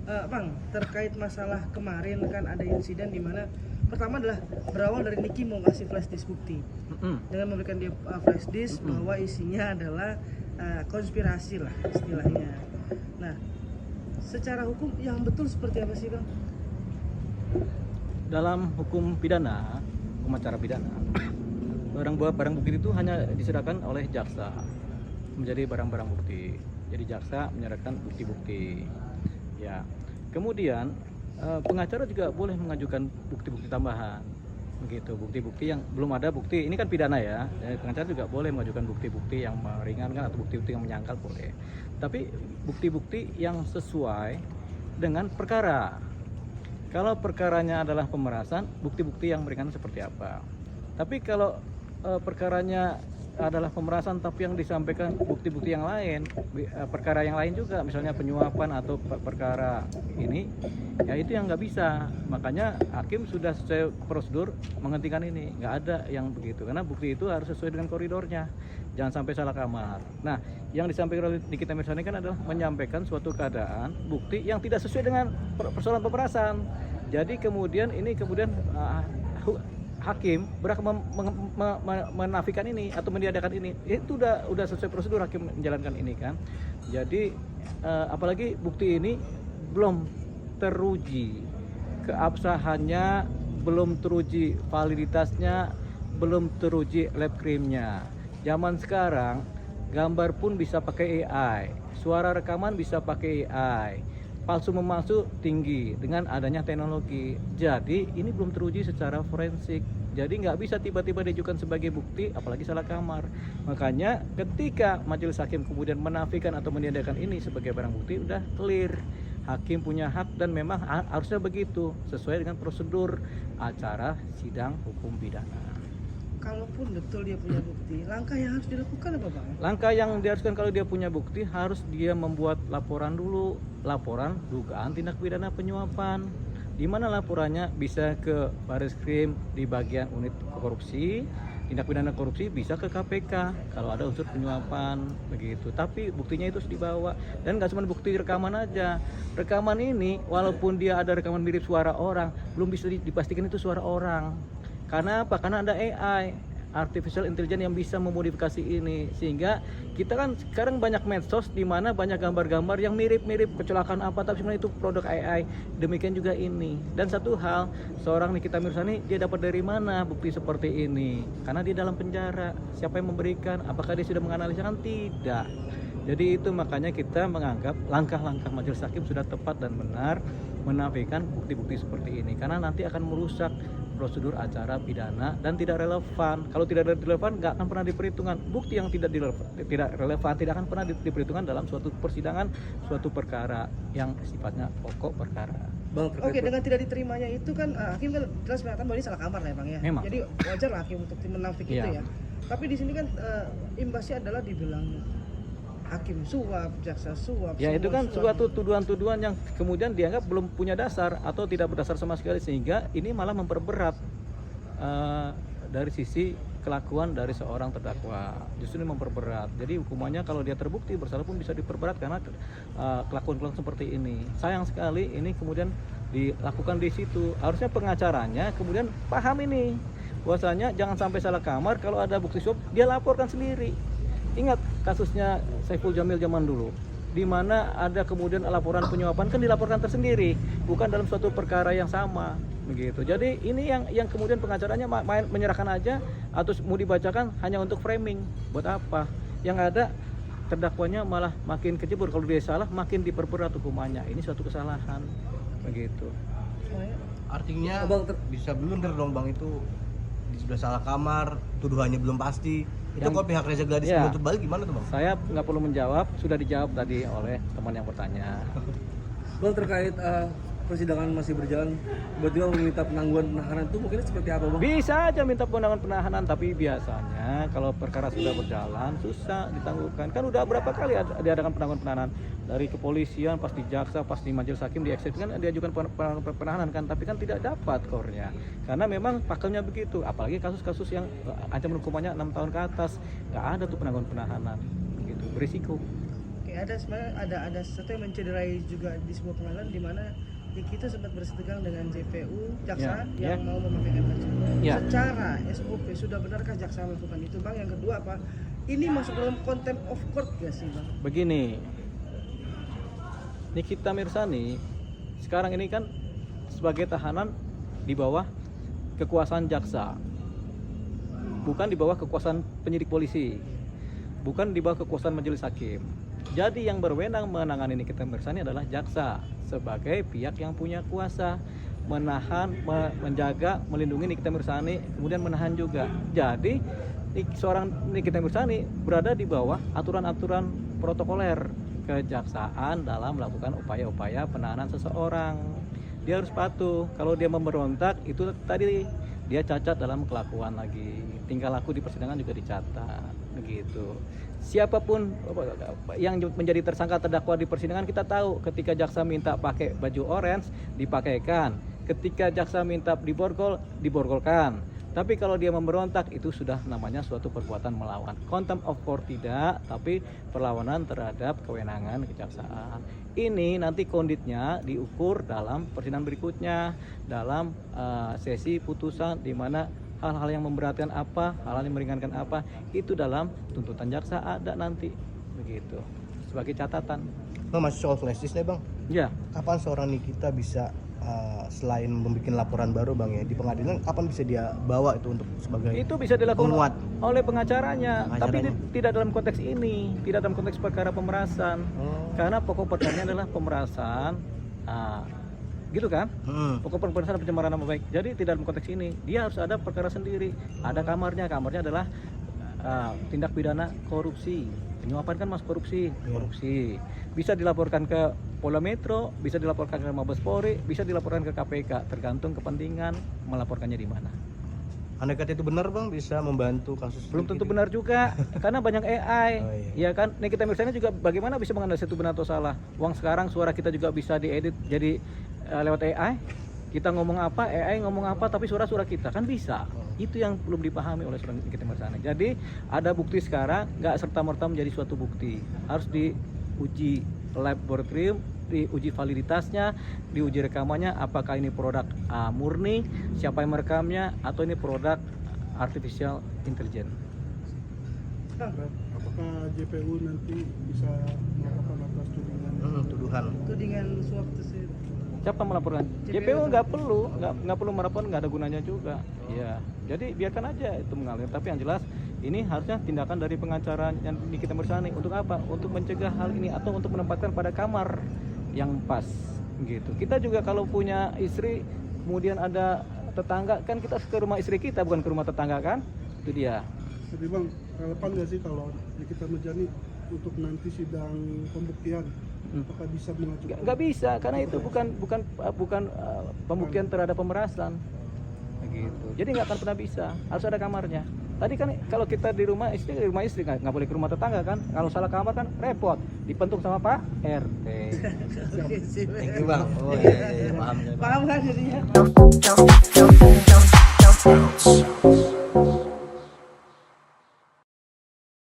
Bang, terkait masalah kemarin kan ada insiden di mana pertama adalah berawal dari Niki mau kasih flash disk bukti dengan memberikan dia flash disk bahwa isinya adalah konspirasi lah istilahnya. Nah, secara hukum yang betul seperti apa sih, Bang? Dalam hukum pidana, hukum acara pidana, barang bukti itu hanya diserahkan oleh jaksa menjadi barang-barang bukti. Jadi jaksa menyerahkan bukti-bukti. Ya. Kemudian pengacara juga boleh mengajukan bukti-bukti tambahan. Begitu, bukti-bukti yang belum ada bukti. Ini kan pidana ya. Jadi pengacara juga boleh mengajukan bukti-bukti yang meringankan atau bukti-bukti yang menyangkal boleh. Tapi bukti-bukti yang sesuai dengan perkara. Kalau perkaranya adalah pemerasan, bukti-bukti yang meringankan seperti apa. Tapi kalau perkaranya adalah pemerasan tapi yang disampaikan bukti-bukti yang lain, perkara yang lain juga, misalnya penyuapan atau perkara ini, ya itu yang nggak bisa. Makanya hakim sudah sesuai prosedur menghentikan ini, nggak ada yang begitu, karena bukti itu harus sesuai dengan koridornya, jangan sampai salah kamar. Nah, yang disampaikan oleh Nikita Mirzani kan adalah menyampaikan suatu keadaan bukti yang tidak sesuai dengan persoalan pemerasan. Jadi kemudian hakim berhak menafikan ini atau meniadakan ini. Itu udah sesuai prosedur hakim menjalankan ini kan. Jadi apalagi bukti ini belum teruji keabsahannya, belum teruji validitasnya, belum teruji lab creamnya. Zaman sekarang gambar pun bisa pakai AI, suara rekaman bisa pakai AI, palsu memalsu tinggi dengan adanya teknologi. Jadi ini belum teruji secara forensik. Jadi nggak bisa tiba-tiba diajukan sebagai bukti, apalagi salah kamar. Makanya ketika majelis hakim kemudian menafikan atau meniadakan ini sebagai barang bukti, udah clear. Hakim punya hak dan memang harusnya begitu, sesuai dengan prosedur acara sidang hukum pidana. Kalaupun betul dia punya bukti, langkah yang harus dilakukan apa, Bang? Langkah yang diharuskan kalau dia punya bukti, harus dia membuat laporan dulu, laporan dugaan tindak pidana penyuapan. Di mana laporannya bisa ke Bareskrim di bagian unit korupsi, tindak pidana korupsi bisa ke KPK kalau ada unsur penyuapan begitu. Tapi buktinya itu harus dibawa, dan nggak cuma bukti rekaman aja. Rekaman ini walaupun dia ada rekaman mirip suara orang, belum bisa dipastikan itu suara orang. Karena apa? Karena ada AI, artificial intelligence, yang bisa memodifikasi ini. Sehingga kita kan sekarang banyak medsos di mana banyak gambar-gambar yang mirip-mirip kecelakaan apa, tapi sebenarnya itu produk AI. Demikian juga ini. Dan satu hal, seorang Nikita Mirzani, dia dapat dari mana bukti seperti ini? Karena dia dalam penjara. Siapa yang memberikan? Apakah dia sudah menganalisa? Kan tidak. Jadi itu makanya kita menganggap langkah-langkah majelis hakim sudah tepat dan benar menafikan bukti-bukti seperti ini, karena nanti akan merusak prosedur acara pidana dan tidak relevan. Kalau tidak relevan, nggak akan pernah diperhitungkan. Bukti yang tidak relevan tidak akan pernah diperhitungkan dalam suatu persidangan, suatu perkara yang sifatnya pokok perkara. Bang, oke, dengan tidak diterimanya itu kan hakim kan jelas mengatakan bahwa ini salah kamar lah ya, Bang ya. Memang. Jadi wajar lah hakim untuk menafik itu ya. Tapi di sini kan imbasnya adalah dibilang hakim suap, jaksa suap. Ya itu kan suap. suatu tuduhan-tuduhan yang kemudian dianggap belum punya dasar atau tidak berdasar sama sekali, sehingga ini malah memperberat dari sisi kelakuan dari seorang terdakwa. Justru ini memperberat. Jadi hukumannya kalau dia terbukti bersalah pun bisa diperberat karena kelakuan-kelakuan seperti ini. Sayang sekali ini kemudian dilakukan di situ. Harusnya pengacaranya kemudian paham ini, bahwasanya jangan sampai salah kamar. Kalau ada bukti suap dia laporkan sendiri. Ingat kasusnya Saiful Jamil zaman dulu, di mana ada kemudian laporan penyuapan kan dilaporkan tersendiri, bukan dalam suatu perkara yang sama begitu. Jadi ini yang kemudian pengacaranya main menyerahkan aja atau mau dibacakan hanya untuk framing. Buat apa? Yang ada terdakwanya malah makin kecebur. Kalau dia salah makin diperberat hukumannya. Ini suatu kesalahan begitu. Artinya bisa blunder dong Bang, itu sudah salah kamar, tuduhannya belum pasti. Itu kok pihak Reza Gladys menuntut balik gimana tuh Bang? Saya nggak perlu menjawab, sudah dijawab tadi oleh teman yang bertanya. Bang, terkait persidangan masih berjalan, tiba-tiba meminta penangguhan penahanan itu mungkin seperti apa, Bang? Bisa aja minta penangguhan penahanan, tapi biasanya kalau perkara sudah berjalan susah ditangguhkan. Kan udah berapa kali diadakan penangguhan penahanan dari kepolisian, pasti jaksa, pasti majelis hakim dieksekusi kan diajukan penahanan kan, tapi kan tidak dapat kornya. Karena memang pakalnya begitu, apalagi kasus-kasus yang ancaman hukumannya 6 tahun ke atas, nggak ada tuh penangguhan penahanan, gitu, berisiko. Oke, ya ada sebenarnya ada sesuatu yang mencederai juga di sebuah pengadilan di mana Niki itu sempat bersitegang dengan JPU jaksa yang mau memakaikan baju. Secara SOP sudah benarkah jaksa melakukan itu, Bang? Yang kedua apa? Ini masuk dalam contempt of court gak sih, Bang? Begini, Nikita Mirzani sekarang ini kan sebagai tahanan di bawah kekuasaan jaksa, bukan di bawah kekuasaan penyidik polisi, bukan di bawah kekuasaan majelis hakim. Jadi yang berwenang menangani Nikita Mirzani adalah jaksa sebagai pihak yang punya kuasa menahan, menjaga, melindungi Nikita Mirzani, kemudian menahan juga. Jadi seorang Nikita Mirzani berada di bawah aturan-aturan protokoler kejaksaan dalam melakukan upaya-upaya penahanan seseorang. Dia harus patuh. Kalau dia memberontak, itu tadi dia cacat dalam kelakuan lagi. Tingkah laku di persidangan juga dicatat, begitu. Siapapun yang menjadi tersangka terdakwa di persidangan, kita tahu ketika jaksa minta pakai baju orange dipakaikan, ketika jaksa minta diborgol diborgolkan. Tapi kalau dia memberontak, itu sudah namanya suatu perbuatan melawan. Contempt of court tidak, tapi perlawanan terhadap kewenangan kejaksaan. Ini nanti konditnya diukur dalam persidangan berikutnya, dalam sesi putusan di mana hal-hal yang memberatkan apa, hal-hal yang meringankan apa, itu dalam tuntutan jaksa ada nanti, begitu. Sebagai catatan. Bang, masih soal flash disk nih, Bang. Ya. Kapan seorang Nikita bisa selain membuat laporan baru, Bang, ya di pengadilan, kapan bisa dia bawa itu untuk sebagai itu bisa dilakukan penguat oleh pengacaranya, tapi tidak dalam konteks ini, tidak dalam konteks perkara pemerasan. Karena pokok perkaranya adalah pemerasan. Gitu kan? Pokok pemerasan dan pencemaran nama baik. Jadi tidak dalam konteks ini. Dia harus ada perkara sendiri. Ada kamarnya. Kamarnya adalah tindak pidana korupsi. Penyuapan kan masuk korupsi. Bisa dilaporkan ke Polda Metro, bisa dilaporkan ke Mabes Polri, bisa dilaporkan ke KPK, tergantung kepentingan melaporkannya di mana. Andai kata itu benar, Bang, bisa membantu kasus. Belum tentu benar juga, karena banyak AI. Ya kan, Nikita Mirzani juga bagaimana bisa menganalisis itu benar atau salah. Uang sekarang suara kita juga bisa diedit jadi lewat AI. Kita ngomong apa, AI ngomong apa, tapi suara kita kan bisa. Itu yang belum dipahami oleh seorang Nikita Mirzani. Jadi ada bukti sekarang, nggak serta-merta menjadi suatu bukti. Harus diuji laboratorium, diuji validitasnya, diuji rekamannya, apakah ini produk murni, siapa yang merekamnya, atau ini produk artificial intelligence. Apakah JPU nanti bisa melaporkan atas tudingan suap tersebut? Siapa melaporkan? JPU nggak perlu melaporkan, nggak ada gunanya juga. Ya, jadi biarkan aja itu mengalir. Tapi yang jelas ini harusnya tindakan dari pengacara yang Nikita Mirzani untuk apa? Untuk mencegah hal ini atau untuk menempatkan pada kamar yang pas, gitu. Kita juga kalau punya istri, kemudian ada tetangga, kan kita ke rumah istri kita bukan ke rumah tetangga kan? Itu dia. Jadi, Bang, relevan nggak sih kalau Nikita Mirzani untuk nanti sidang pembuktian? Apakah bisa mengajukan? Nggak bisa, karena itu bukan pembuktian terhadap pemerasan, begitu. Jadi nggak akan pernah bisa. Harus ada kamarnya. Tadi kan kalau kita di rumah istri nggak boleh ke rumah tetangga kan? Kalau salah kamar kan repot, dipentung sama Pak RT. Thank you, Bang. Paham kan jadinya?